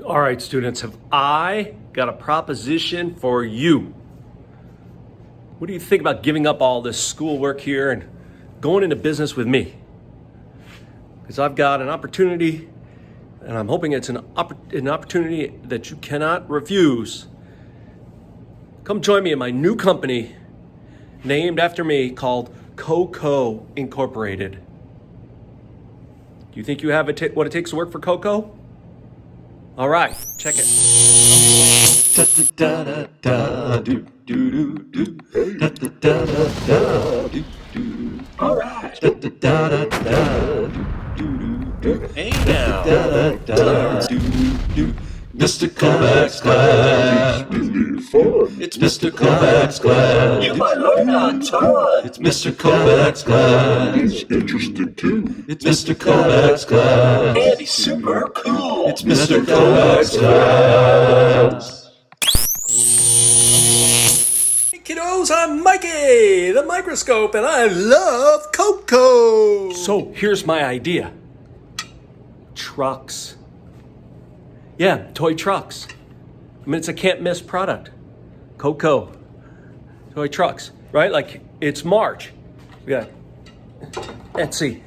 All right, students, have I got a proposition for you? What do you think about giving up all this schoolwork here and going into business with me? Because I've got an opportunity, and I'm hoping it's an opportunity that you cannot refuse. Come join me in my new company named after me called Coco Incorporated. Do you think you have what it takes to work for Coco? All right, check it. All right. Hey now. Mr. Kovacs class. It's Mr. Kovacs class. You might learn a ton. It's Mr. Kovacs class. He's interested too. It's Mr. Kovacs class. And he's super cool. It's Mr. Kovacs class. Hey kiddos, I'm Mikey, the microscope, and I love Coco. So here's my idea. Trucks. Yeah, toy trucks. I mean, it's a can't miss product. Coco. Toy trucks, right? Like, it's March. We got, let's see,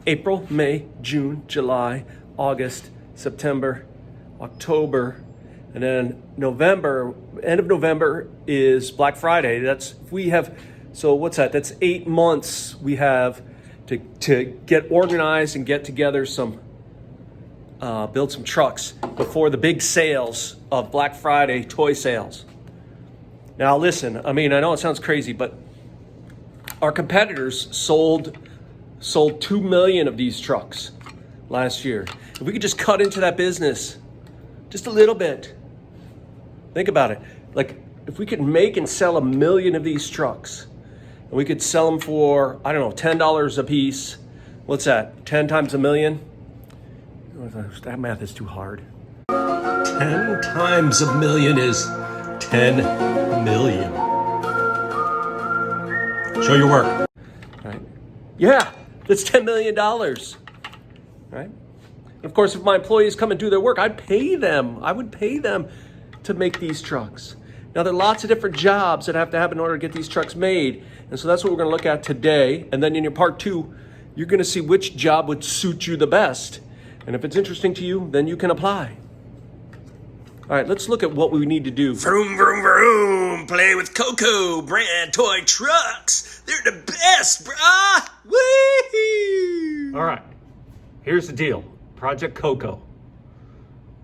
April, May, June, July, August, September, October, and then November, end of November is Black Friday. So what's that? That's 8 months we have to get organized and get together build some trucks before the big sales of Black Friday toy sales. Now listen, I mean, I know it sounds crazy, but our competitors sold 2 million of these trucks last year. If we could just cut into that business just a little bit, think about it. Like, if we could make and sell 1 million of these trucks, and we could sell them for, I don't know, $10 a piece. What's that? 10 times 1 million? That math is too hard. 10 times 1 million is 10 million. Show your work. Right? Yeah, that's $10 million. Right? And of course, if my employees come and do their work, I'd pay them. I would pay them to make these trucks. Now, there are lots of different jobs that have to happen in order to get these trucks made. And so that's what we're going to look at today. And then in your part 2, you're going to see which job would suit you the best. And if it's interesting to you, then you can apply. All right, let's look at what we need to do. Vroom, vroom, vroom. Play with Coco brand toy trucks. They're the best, brah. Woo! All right, here's the deal. Project Coco.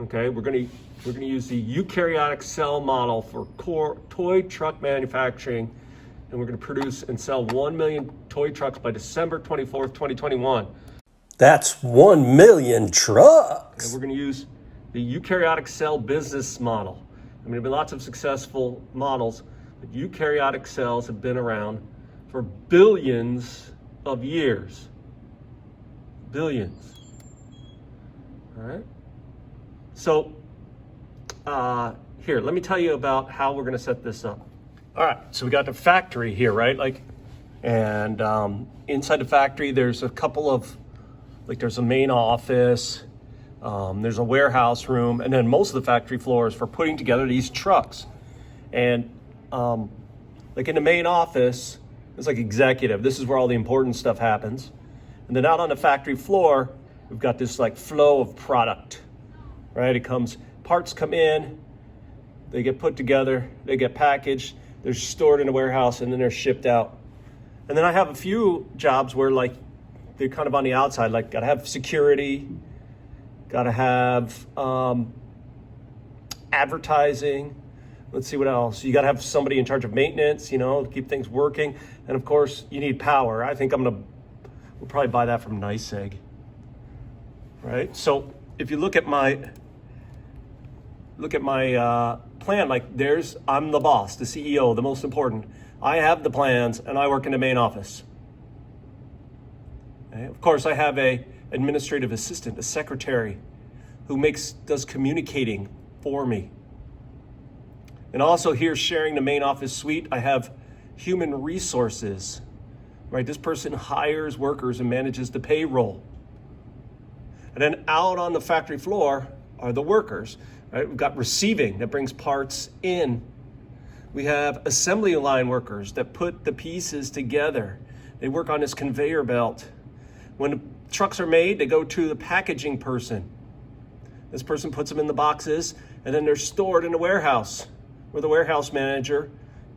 Okay, we're gonna use the eukaryotic cell model for core toy truck manufacturing, and we're gonna produce and sell 1 million toy trucks by December 24th, 2021. That's 1 million trucks. And we're going to use the eukaryotic cell business model. I mean, there have been lots of successful models, but eukaryotic cells have been around for billions of years. Billions. All right. So here, let me tell you about how we're going to set this up. All right. So we got the factory here, right? And inside the factory, there's a couple of there's a main office, there's a warehouse room, and then most of the factory floor is for putting together these trucks. And like in the main office, it's like executive. This is where all the important stuff happens. And then out on the factory floor, we've got this like flow of product, right? Parts come in, they get put together, they get packaged, they're stored in a warehouse, and then they're shipped out. And then I have a few jobs where they're kind of on the outside, like gotta have security, gotta have advertising. Let's see what else. You gotta have somebody in charge of maintenance, to keep things working. And of course, you need power. I think we'll probably buy that from NYSEG, right? So if you look at my plan, I'm the boss, the CEO, the most important. I have the plans, and I work in the main office. Of course, I have a administrative assistant, a secretary, who does communicating for me. And also here, sharing the main office suite, I have human resources, right? This person hires workers and manages the payroll. And then out on the factory floor, are the workers, right? We've got receiving that brings parts in. We have assembly line workers that put the pieces together. They work on this conveyor belt. When the trucks are made, they go to the packaging person. This person puts them in the boxes, and then they're stored in a warehouse where the warehouse manager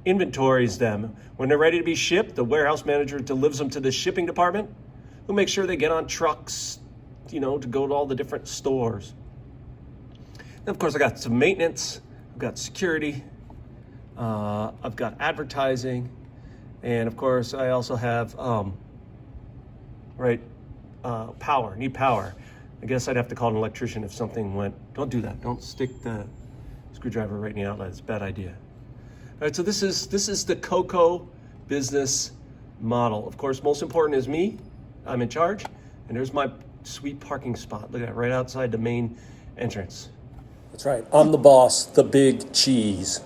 inventories them. When they're ready to be shipped, the warehouse manager delivers them to the shipping department, who make sure they get on trucks, to go to all the different stores. And of course, I got some maintenance, I've got security, I've got advertising, and of course, I also have power. Need power. I guess I'd have to call an electrician if something went. Don't do that. Don't stick the screwdriver right in the outlet. It's a bad idea. All right, so this is the Coco business model. Of course, most important is me. I'm in charge, and there's my sweet parking spot. Look at that, right outside the main entrance. That's right. I'm the boss, the big cheese.